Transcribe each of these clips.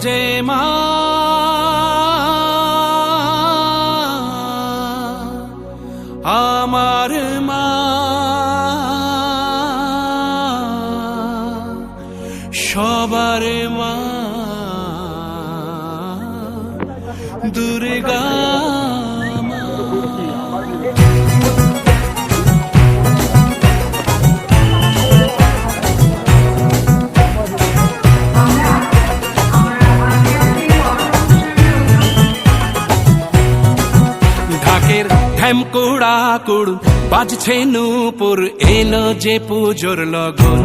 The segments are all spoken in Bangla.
যে মা আমার মা, সবার মা দুর্গা মা। ঢাকের ঢ্যামকুড়া কুড় বাজছে নূপুর, এলো যে পুজোর লগন।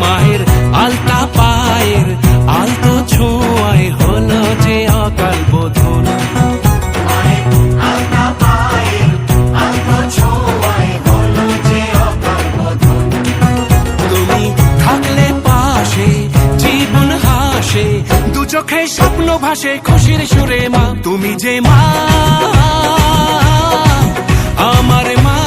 মায়ের আলতা পায়ের আলতো ছোঁয়ায় হলো যে অকাল বোধন। তুমি থাকলে পাশে জীবন হাসে, দু চোখে স্বপ্ন ভাসে খুশির সুরে মা। তুমি যে মা আমার মা।